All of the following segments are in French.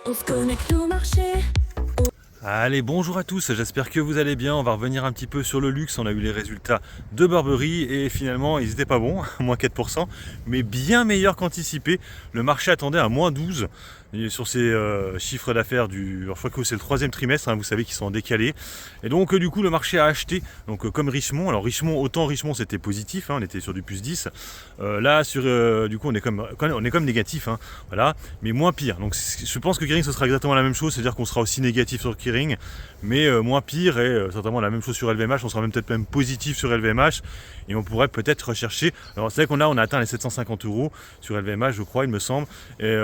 On se connecte au marché. Allez, bonjour à tous, j'espère que vous allez bien. On va revenir un petit peu sur le luxe. On a eu les résultats de Burberry et finalement ils n'étaient pas bons, moins 4%, mais bien meilleurs qu'anticipé. Le marché attendait à moins 12 sur ces chiffres d'affaires alors je crois que c'est le troisième trimestre, vous savez qu'ils sont en décalé. Et donc du coup le marché a acheté, donc comme Richemont. Alors autant Richemont c'était positif, on était sur du plus 10. Là du coup on est comme négatif, voilà, mais moins pire. Donc je pense que Kering ce sera exactement la même chose, c'est-à-dire qu'on sera aussi négatif sur Kering, mais moins pire, et certainement la même chose sur LVMH. On sera peut-être même positif sur LVMH, et on pourrait peut-être rechercher. Alors c'est vrai qu'on a atteint les 750 € sur LVMH, je crois, il me semble, et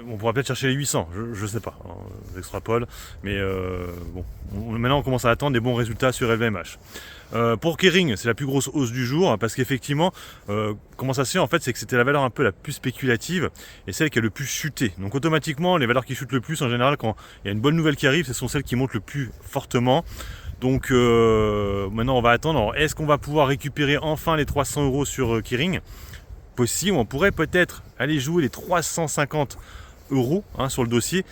on pourra peut-être chercher les 800, je sais pas, j'extrapole, mais bon, maintenant on commence à attendre des bons résultats sur LVMH. Pour Kering, c'est la plus grosse hausse du jour, parce qu'effectivement, comment ça se fait en fait, c'est que c'était la valeur un peu la plus spéculative et celle qui a le plus chuté. Donc automatiquement, les valeurs qui chutent le plus en général, quand il y a une bonne nouvelle qui arrive, ce sont celles qui montent le plus fortement. Donc maintenant on va attendre. Alors, est-ce qu'on va pouvoir récupérer enfin les 300 € sur Kering? Possible, on pourrait peut-être aller jouer les 350 € sur le dossier.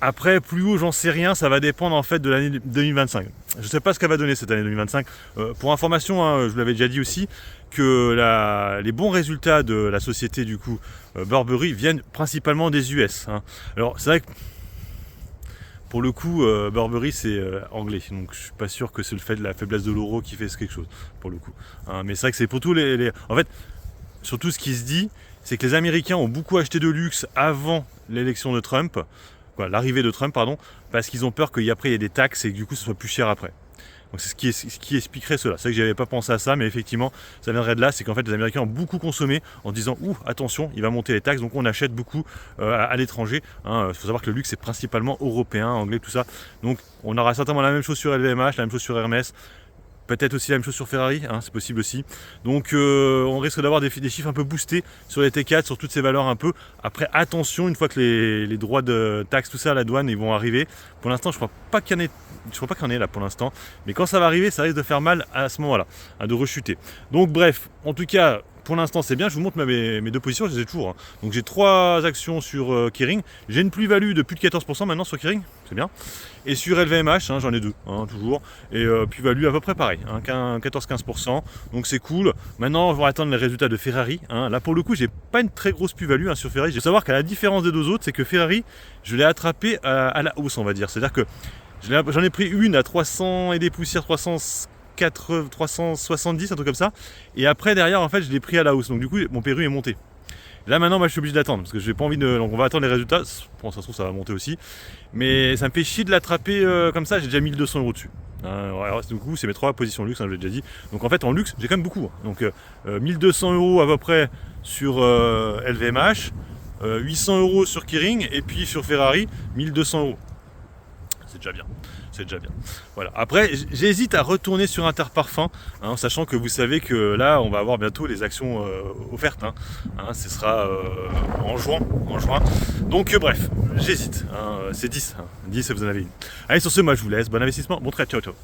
Après, plus haut, j'en sais rien, ça va dépendre en fait de l'année 2025. Je ne sais pas ce qu'elle va donner cette année 2025. Pour information, je vous l'avais déjà dit aussi, que les bons résultats de la société du coup Burberry viennent principalement des US. Alors c'est vrai que pour le coup, Burberry c'est anglais, donc je suis pas sûr que c'est le fait de la faiblesse de l'euro qui fait quelque chose pour le coup. Mais c'est vrai que c'est pour tous En fait, surtout ce qui se dit, c'est que les Américains ont beaucoup acheté de luxe avant l'élection de Trump. L'arrivée de Trump, pardon, parce qu'ils ont peur qu'après il y ait des taxes et que du coup ce soit plus cher après. Donc c'est ce qui expliquerait cela. C'est vrai que j'avais pas pensé à ça, mais effectivement ça viendrait de là, c'est qu'en fait les Américains ont beaucoup consommé en disant attention, il va monter les taxes, donc on achète beaucoup à l'étranger. Il faut savoir que le luxe c'est principalement européen, anglais, tout ça. Donc on aura certainement la même chose sur LVMH, la même chose sur Hermès. Peut-être aussi la même chose sur Ferrari, c'est possible aussi. Donc on risque d'avoir des chiffres un peu boostés sur les T4, sur toutes ces valeurs un peu. Après attention, une fois que les droits de taxes, tout ça à la douane, ils vont arriver. Pour l'instant, je crois pas qu'il y en ait là pour l'instant. Mais quand ça va arriver, ça risque de faire mal à ce moment-là, de rechuter. Donc bref, en tout cas, pour l'instant c'est bien. Je vous montre mes deux positions, je les ai toujours. Donc j'ai 3 actions sur Kering. J'ai une plus-value de plus de 14% maintenant sur Kering, c'est bien. Et sur LVMH, j'en ai 2, toujours. Et plus-value à peu près pareil, 14-15%. Donc c'est cool. Maintenant on va attendre les résultats de Ferrari. Là pour le coup j'ai pas une très grosse plus-value sur Ferrari. Il faut savoir qu'à la différence des deux autres, c'est que Ferrari, je l'ai attrapé à la hausse, on va dire. C'est-à-dire que j'en ai pris une à 300 et des poussières, 370, un truc comme ça. Et après derrière en fait je l'ai pris à la hausse. Donc du coup mon PRU est monté. Là maintenant moi je suis obligé d'attendre parce que j'ai pas envie de. Donc on va attendre les résultats. Bon, ça se trouve ça va monter aussi. Mais ça me fait chier de l'attraper comme ça, j'ai déjà 1200 € dessus. Du coup c'est mes 3 positions luxe, je l'ai déjà dit. Donc en fait en luxe j'ai quand même beaucoup. Donc 1200 € à peu près sur LVMH, 800 € sur Kering et puis sur Ferrari 1200 €. C'est déjà bien. C'est déjà bien. Voilà. Après, j'hésite à retourner sur Interparfums, sachant que vous savez que là, on va avoir bientôt les actions offertes. Ce sera en juin. Donc, bref, j'hésite. C'est 10. 10, vous en avez une. Allez, sur ce, moi, je vous laisse. Bon investissement. Bon trade. Ciao, ciao.